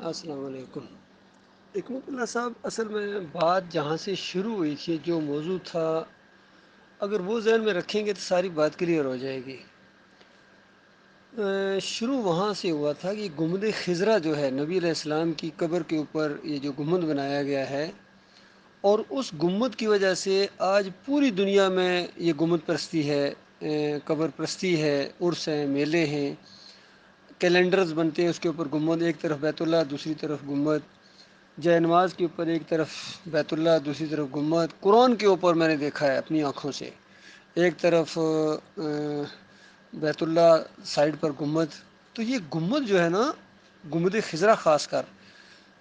السلام علیکم حکمت اللہ صاحب، اصل میں بات جہاں سے شروع ہوئی تھی، جو موضوع تھا، اگر وہ ذہن میں رکھیں گے تو ساری بات کلیئر ہو جائے گی۔ شروع وہاں سے ہوا تھا کہ گنبد خضرا جو ہے نبی علیہ السلام کی قبر کے اوپر یہ جو گنبد بنایا گیا ہے، اور اس گنبد کی وجہ سے آج پوری دنیا میں یہ گنبد پرستی ہے، قبر پرستی ہے، عرس ہیں، میلے ہیں، کیلنڈرز بنتے ہیں، اس کے اوپر گنبد، ایک طرف بیت اللہ دوسری طرف گنبد، جائے نماز کے اوپر ایک طرف بیت اللہ دوسری طرف گنبد، قرآن کے اوپر میں نے دیکھا ہے اپنی آنکھوں سے، ایک طرف بیت اللہ، سائڈ پر گنبد۔ تو یہ گنبد جو ہے نا، گنبد خضرا خاص کر،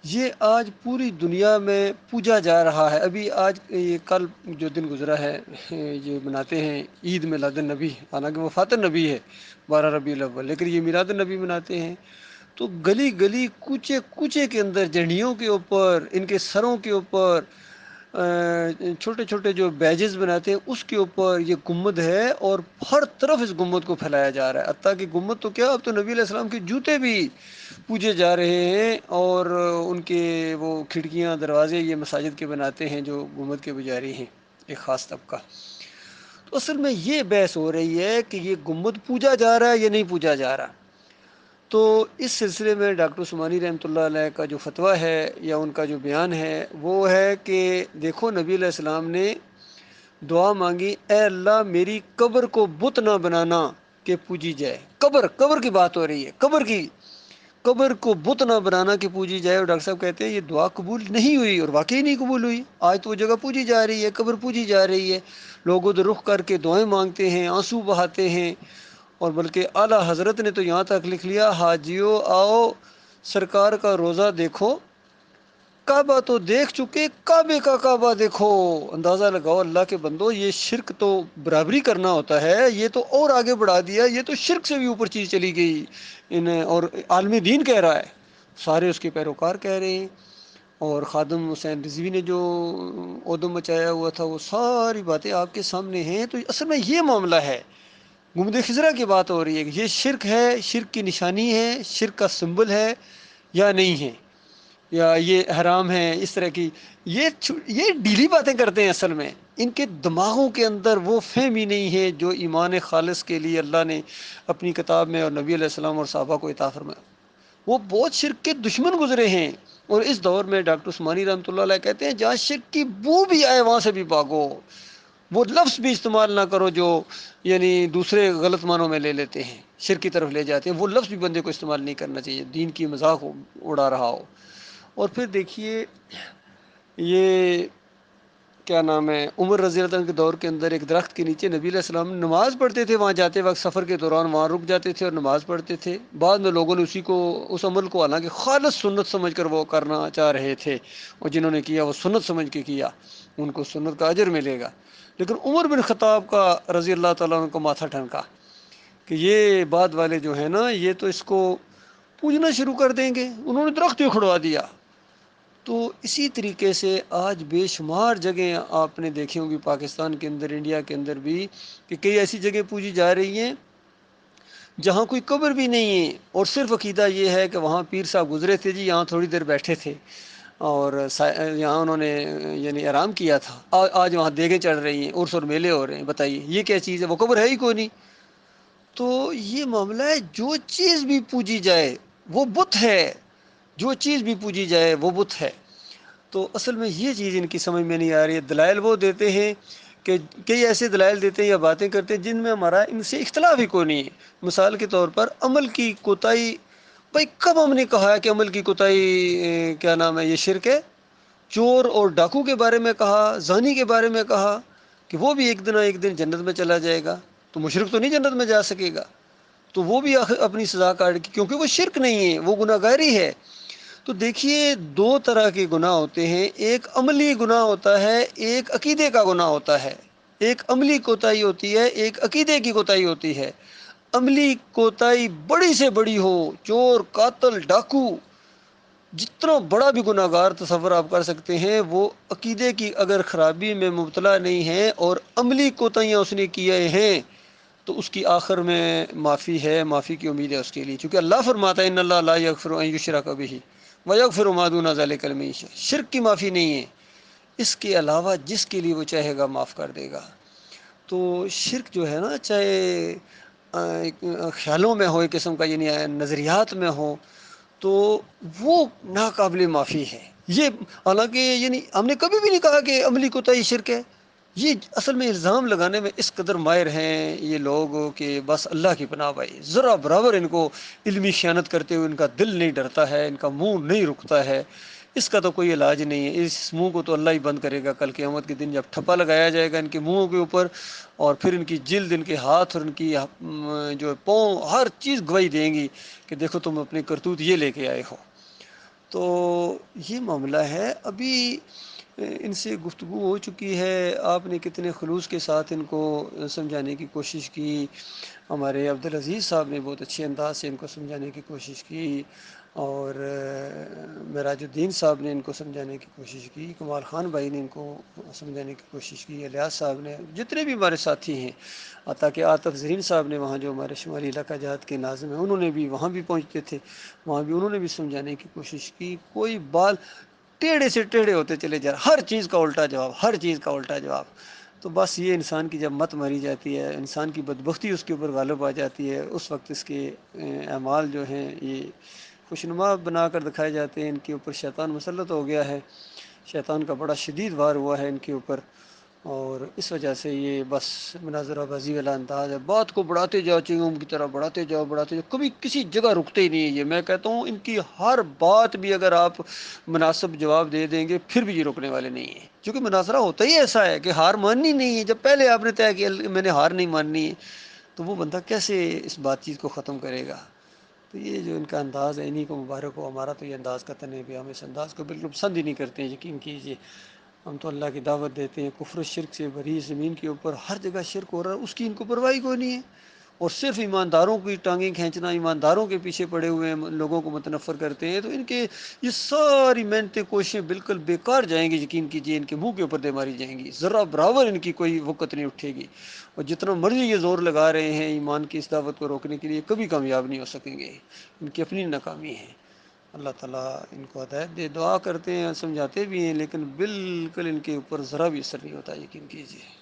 یہ آج پوری دنیا میں پوجا جا رہا ہے۔ ابھی آج یہ کل جو دن گزرا ہے، یہ مناتے ہیں عید میلاد النبی، حالانکہ وفات النبی ہے 12 ربیع الاول، لیکن یہ میلاد النبی مناتے ہیں۔ تو گلی گلی، کوچے کوچے کے اندر، جھنڈیوں کے اوپر، ان کے سروں کے اوپر چھوٹے چھوٹے جو بیجز بناتے ہیں، اس کے اوپر یہ گنبد ہے، اور ہر طرف اس گنبد کو پھیلایا جا رہا ہے۔ حتیٰ کہ گنبد تو کیا، اب تو نبی علیہ السلام کے جوتے بھی پوجے جا رہے ہیں، اور ان کے وہ کھڑکیاں دروازے یہ مساجد کے بناتے ہیں جو گنبد کے پجاری ہیں، ایک خاص طبقہ۔ تو اصل میں یہ بحث ہو رہی ہے کہ یہ گنبد پوجا جا رہا ہے یا نہیں پوجا جا رہا۔ تو اس سلسلے میں ڈاکٹر عثمانی رحمۃ اللہ علیہ کا جو فتویٰ ہے یا ان کا جو بیان ہے وہ ہے کہ دیکھو، نبی علیہ السلام نے دعا مانگی، اے اللہ میری قبر کو بت نہ بنانا کہ پوجی جائے۔ قبر کی بات ہو رہی ہے، قبر کو بت نہ بنانا کہ پوجی جائے۔ اور ڈاکٹر صاحب کہتے ہیں یہ دعا قبول نہیں ہوئی، اور واقعی نہیں قبول ہوئی۔ آج تو وہ جگہ پوجی جا رہی ہے، قبر پوجی جا رہی ہے، لوگ ادھر رخ کر کے دعائیں مانگتے ہیں، آنسو بہاتے ہیں۔ اور بلکہ اعلیٰ حضرت نے تو یہاں تک لکھ لیا، حاجیو آؤ سرکار کا روزہ دیکھو، کعبہ تو دیکھ چکے، کعبے کا کعبہ دیکھو۔ اندازہ لگاؤ اللہ کے بندو، یہ شرک تو برابری کرنا ہوتا ہے، یہ تو اور آگے بڑھا دیا، یہ تو شرک سے بھی اوپر چیز چلی گئی اور عالم دین کہہ رہا ہے، سارے اس کے پیروکار کہہ رہے ہیں۔ اور خادم حسین رضوی نے جو ادم مچایا ہوا تھا، وہ ساری باتیں آپ کے سامنے ہیں۔ تو اصل میں یہ معاملہ ہے، گنبد خضرا کی بات ہو رہی ہے کہ یہ شرک ہے، شرک کی نشانی ہے، شرک کا سمبل ہے یا نہیں ہے، یا یہ حرام ہے، اس طرح کی یہ ڈیلی باتیں کرتے ہیں۔ اصل میں ان کے دماغوں کے اندر وہ فہم ہی نہیں ہے جو ایمان خالص کے لیے اللہ نے اپنی کتاب میں اور نبی علیہ السلام اور صحابہ کو عطا فرمایا۔ وہ بہت شرک کے دشمن گزرے ہیں، اور اس دور میں ڈاکٹر عثمانی رحمۃ اللہ علیہ کہتے ہیں جہاں شرک کی بو بھی آئے وہاں سے بھی بھاگو، وہ لفظ بھی استعمال نہ کرو جو یعنی دوسرے غلط معنوں میں لے لیتے ہیں، شرک کی طرف لے جاتے ہیں، وہ لفظ بھی بندے کو استعمال نہیں کرنا چاہیے، دین کی مذاق اڑا رہا ہو۔ اور پھر دیکھیے، یہ کیا نام ہے، عمر رضی اللہ عنہ کے دور کے اندر ایک درخت کے نیچے نبی علیہ السلام نماز پڑھتے تھے، وہاں جاتے وقت سفر کے دوران وہاں رک جاتے تھے اور نماز پڑھتے تھے۔ بعد میں لوگوں نے اس عمل کو حالانکہ خالص سنت سمجھ کر وہ کرنا چاہ رہے تھے، اور جنہوں نے کیا وہ سنت سمجھ کے کیا، ان کو سنت کا اجر ملے گا، لیکن عمر بن خطاب کا رضی اللہ تعالیٰ عنہ کو ماتھا ٹھنکا کہ یہ بعد والے جو ہیں نا، یہ تو اس کو پوجنا شروع کر دیں گے، انہوں نے درخت ہی کھڑوا دیا۔ تو اسی طریقے سے آج بے شمار جگہیں آپ نے دیکھی ہوں گی پاکستان کے اندر، انڈیا کے اندر بھی، کہ کئی ایسی جگہ پوجی جا رہی ہیں جہاں کوئی قبر بھی نہیں ہے، اور صرف عقیدہ یہ ہے کہ وہاں پیر صاحب گزرے تھے جی، یہاں تھوڑی دیر بیٹھے تھے اور یہاں انہوں نے یعنی آرام کیا تھا، آج وہاں دیگیں چڑھ رہی ہیں، عرس اور میلے ہو رہے ہیں۔ بتائیے یہ کیا چیز ہے، وہ قبر ہے ہی کوئی نہیں۔ تو یہ معاملہ ہے، جو چیز بھی پوجی جائے وہ بت ہے، جو چیز بھی پوجی جائے وہ بت ہے۔ تو اصل میں یہ چیز ان کی سمجھ میں نہیں آ رہی ہے۔ دلائل وہ دیتے ہیں کہ کئی ایسے دلائل دیتے ہیں یا باتیں کرتے ہیں جن میں ہمارا ان سے اختلاف ہی کوئی نہیں ہے۔ مثال کے طور پر عمل کی کوتاہی، بھائی کب ہم نے کہا ہے کہ عمل کی کوتاہی کیا نام ہے یہ شرک ہے؟ چور اور ڈاکو کے بارے میں کہا، زانی کے بارے میں کہا کہ وہ بھی ایک دن ایک دن جنت میں چلا جائے گا، تو مشرک تو نہیں جنت میں جا سکے گا، تو وہ بھی اپنی سزا کاٹ کی، کیونکہ وہ شرک نہیں ہے، وہ گناہ گاری ہے۔ تو دیکھیے، دو طرح کے گناہ ہوتے ہیں، ایک عملی گناہ ہوتا ہے، ایک عقیدے کا گناہ ہوتا ہے۔ ایک عملی کوتاہی ہوتی ہے، ایک عقیدے کی کوتاہی ہوتی ہے۔ عملی کوتاہی بڑی سے بڑی ہو، چور، قاتل، ڈاکو، جتنا بڑا بھی گناہ گار تصور آپ کر سکتے ہیں، وہ عقیدے کی اگر خرابی میں مبتلا نہیں ہے اور عملی کوتاہیاں اس نے کیے ہیں، تو اس کی آخر میں معافی ہے، معافی کی امید ہے اس کے لیے، چونکہ اللہ فرماتا ہے ان اللہ لا یغفر ان یشرک بہ، وَيَغْفِرُ مَا دُونَ ذَلِكَ لِمَن یشاء، شرک کی معافی نہیں ہے، اس کے علاوہ جس کے لیے وہ چاہے گا معاف کر دے گا۔ تو شرک جو ہے نا، چاہے خیالوں میں ہو ایک قسم کا، یعنی نظریات میں ہو، تو وہ ناقابل معافی ہے یہ۔ حالانکہ یعنی ہم نے کبھی بھی نہیں کہا کہ عملی کوتاہی شرک ہے، یہ اصل میں الزام لگانے میں اس قدر ماہر ہیں یہ لوگ کہ بس اللہ کی پناہ بھائی، ذرا برابر ان کو علمی خیانت کرتے ہوئے ان کا دل نہیں ڈرتا ہے، ان کا منہ نہیں رکتا ہے، اس کا تو کوئی علاج نہیں ہے۔ اس منہ کو تو اللہ ہی بند کرے گا کل قیامت کے دن، جب ٹھپا لگایا جائے گا ان کے منہوں کے اوپر، اور پھر ان کی جلد، ان کے ہاتھ اور ان کی جو پاؤں، ہر چیز گواہی دیں گی کہ دیکھو تم اپنی کرتوت یہ لے کے آئے ہو۔ تو یہ معاملہ ہے۔ ابھی ان سے گفتگو ہو چکی ہے، آپ نے کتنے خلوص کے ساتھ ان کو سمجھانے کی کوشش کی، ہمارے عبدالعزیز صاحب نے بہت اچھے انداز سے ان کو سمجھانے کی کوشش کی، اور معراج الدین صاحب نے ان کو سمجھانے کی کوشش کی، کمال خان بھائی نے ان کو سمجھانے کی کوشش کی، الیاس صاحب نے، جتنے بھی ہمارے ساتھی ہیں، تاکہ عاطف زرین صاحب نے وہاں جو ہمارے شمالی علاقہ جات کے ناظم ہیں، انہوں نے بھی وہاں بھی پہنچتے تھے، وہاں بھی انہوں نے بھی سمجھانے کی کوشش کی۔ کوئی بال ٹیڑھے سے ٹیڑھے ہوتے چلے جا رہے، ہر چیز کا الٹا جواب، ہر چیز کا الٹا جواب۔ تو بس یہ انسان کی جب مت ماری جاتی ہے، انسان کی بدبختی اس کے اوپر غالب آ جاتی ہے، اس وقت اس کے اعمال جو ہیں یہ خوشنما بنا کر دکھائے جاتے ہیں، ان کے اوپر شیطان مسلط ہو گیا ہے، شیطان کا بڑا شدید وار ہوا ہے ان کے اوپر، اور اس وجہ سے یہ بس مناظرہ بازی والا انداز ہے، بات کو بڑھاتے جاؤ، چنگم کی طرح بڑھاتے جاؤ، بڑھاتے جاؤ، کبھی کسی جگہ رکتے ہی نہیں ہے۔ یہ میں کہتا ہوں ان کی ہر بات بھی اگر آپ مناسب جواب دے دیں گے پھر بھی یہ رکنے والے نہیں ہیں، کیونکہ مناظرہ ہوتا ہی ایسا ہے کہ ہار ماننی نہیں ہے۔ جب پہلے آپ نے طے کیا میں نے ہار نہیں ماننی ہے، تو وہ بندہ کیسے اس بات چیت کو ختم کرے گا؟ تو یہ جو ان کا انداز ہے، انہی کو مبارک ہو۔ ہمارا تو یہ انداز قطعاً ہے کہ ہم اس انداز کو بالکل پسند ہی نہیں کرتے ہیں، یقین کیجیے۔ ہم تو اللہ کی دعوت دیتے ہیں کفر و شرک سے بری زمین کے اوپر ہر جگہ شرک ہو رہا ہے، اس کی ان کو پرواہی کوئی نہیں ہے، اور صرف ایمانداروں کی ٹانگیں کھینچنا، ایمانداروں کے پیچھے پڑے ہوئے لوگوں کو متنفر کرتے ہیں، تو ان کے یہ ساری محنتیں کوششیں بالکل بیکار جائیں گی، یقین کیجیے، ان کے منہ کے اوپر دے ماری جائیں گی، ذرا برابر ان کی کوئی وقت نہیں اٹھے گی، اور جتنا مرضی یہ زور لگا رہے ہیں ایمان کی اس دعوت کو روکنے کے لیے، کبھی کامیاب نہیں ہو سکیں گے، ان کی اپنی ناکامی ہے۔ اللہ تعالیٰ ان کو ہدایت دے، دعا کرتے ہیں، سمجھاتے بھی ہیں، لیکن بالکل ان کے اوپر ذرا بھی اثر نہیں ہوتا، یقین کیجیے۔